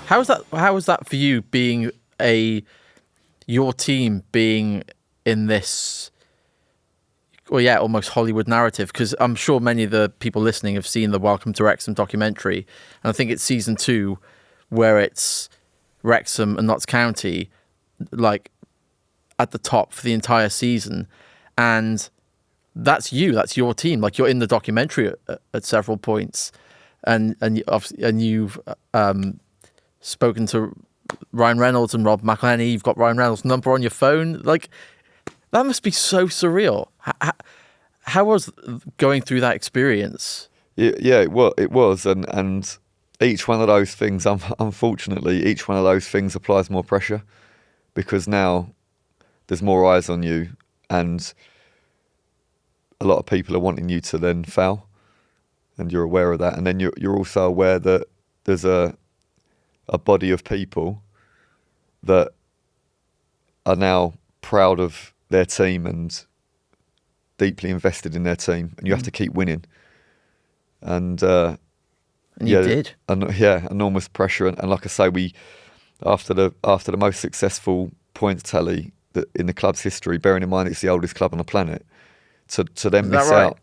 How was that for you, being your team being in this, well, yeah, almost Hollywood narrative? Because I'm sure many of the people listening have seen the Welcome to Wrexham documentary, and I think it's season 2 where it's Wrexham and Notts County like at the top for the entire season, and that's your team. Like, you're in the documentary at several points, and you've spoken to Ryan Reynolds and Rob McElhenney. You've got Ryan Reynolds' number on your phone. Like, that must be so surreal. How was going through that experience? Yeah, it was, and each one of those things, unfortunately, each one of those things applies more pressure, because now there's more eyes on you, and a lot of people are wanting you to then fail, and you're aware of that. And then you're also aware that there's a body of people that are now proud of their team and deeply invested in their team, and you have to keep winning. And you did. Enormous pressure. And like I say, we after the most successful points tally that in the club's history, bearing in mind it's the oldest club on the planet, to then miss out.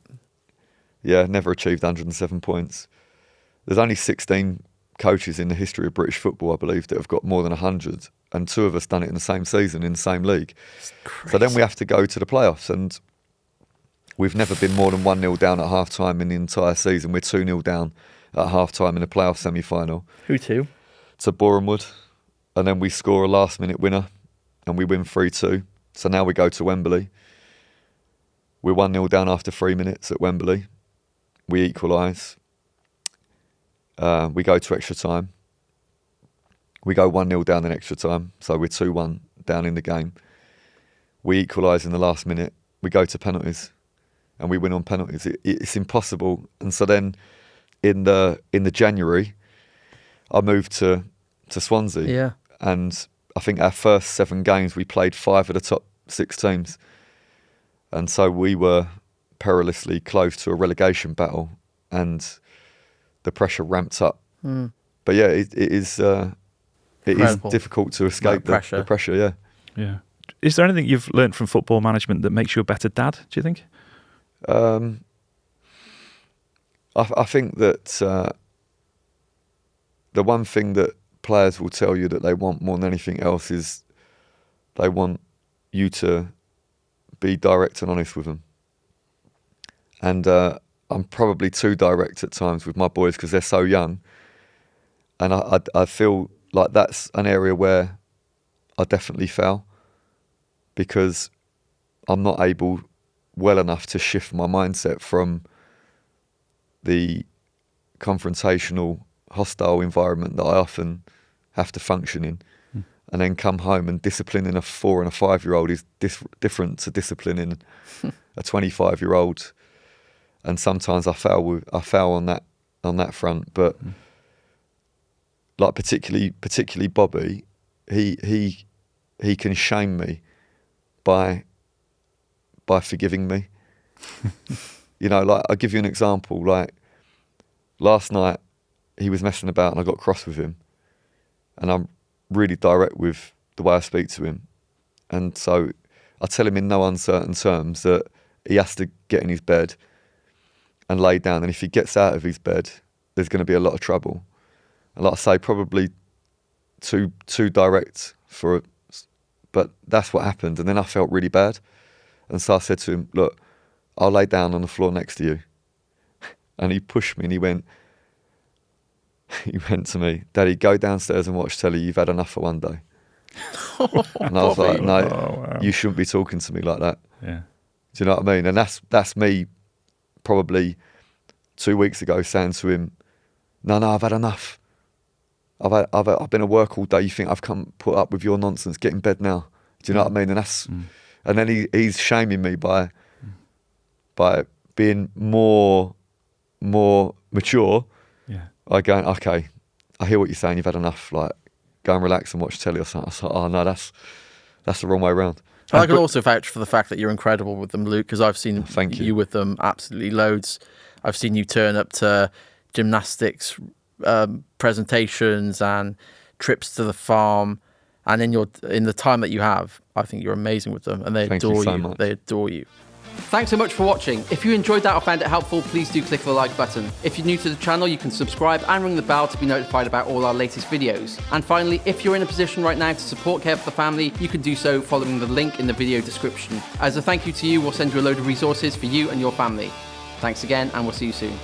Yeah, never achieved 107 points. There's only 16 coaches in the history of British football, I believe, that have got more than 100, and 2 of us done it in the same season in the same league. So then we have to go to the playoffs, and we've never been more than 1-0 down at half-time in the entire season. We're 2-0 down at half-time in the playoff semi-final. Who to? To Bournemouth. And then we score a last-minute winner, and we win 3-2. So now we go to Wembley. We're 1-0 down after 3 minutes at Wembley. We equalise. We go to extra time. We go 1-0 down in extra time, so we're 2-1 down in the game. We equalise in the last minute. We go to penalties, and we win on penalties. It's impossible. And so then, in the January, I moved to Swansea. Yeah. And I think our first 7 games we played 5 of the top 6 teams, and so we were perilously close to a relegation battle, and the pressure ramped up. But yeah, it is difficult to escape the pressure. Yeah. Yeah. Is there anything you've learned from football management that makes you a better dad, do you think? I think that the one thing that players will tell you that they want more than anything else is they want you to be direct and honest with them. And I'm probably too direct at times with my boys because they're so young. And I feel like that's an area where I definitely fail, because I'm not able well enough to shift my mindset from the confrontational, hostile environment that I often have to function in, and then come home, and disciplining a 4 and a 5-year-old is different to disciplining a 25-year-old. And sometimes I fail on that front, but like particularly Bobby, he can shame me by forgiving me. You know, like, I'll give you an example. Like, last night he was messing about and I got cross with him, and I'm really direct with the way I speak to him, and so I tell him in no uncertain terms that he has to get in his bed and lay down, and if he gets out of his bed, there's going to be a lot of trouble. And like I say, probably too direct for it, but that's what happened. And then I felt really bad, and so I said to him, "Look, I'll lay down on the floor next to you." And he pushed me, and he went to me, "Daddy, go downstairs and watch telly. You've had enough for one day." And I was like, "No, you shouldn't be talking to me like that." Yeah. Do you know what I mean? And that's me probably 2 weeks ago saying to him, No, I've had enough. I've been at work all day. You think I've come put up with your nonsense? Get in bed now. Do you know what I mean? And that's and then he's shaming me by being more mature. Yeah. I go, okay, I hear what you're saying. You've had enough. Like, go and relax and watch telly or something. I was like, oh no, that's the wrong way around. I can also vouch for the fact that you're incredible with them, Luke, because I've seen you with them absolutely loads. I've seen you turn up to gymnastics presentations and trips to the farm, and in the time that you have, I think you're amazing with them, and they Thank you adore so you. much. They adore you. Thanks so much for watching. If you enjoyed that or found it helpful, please do click the like button. If you're new to the channel, you can subscribe and ring the bell to be notified about all our latest videos. And finally, if you're in a position right now to support Care for the Family, you can do so following the link in the video description. As a thank you to you, we'll send you a load of resources for you and your family. Thanks again, and we'll see you soon.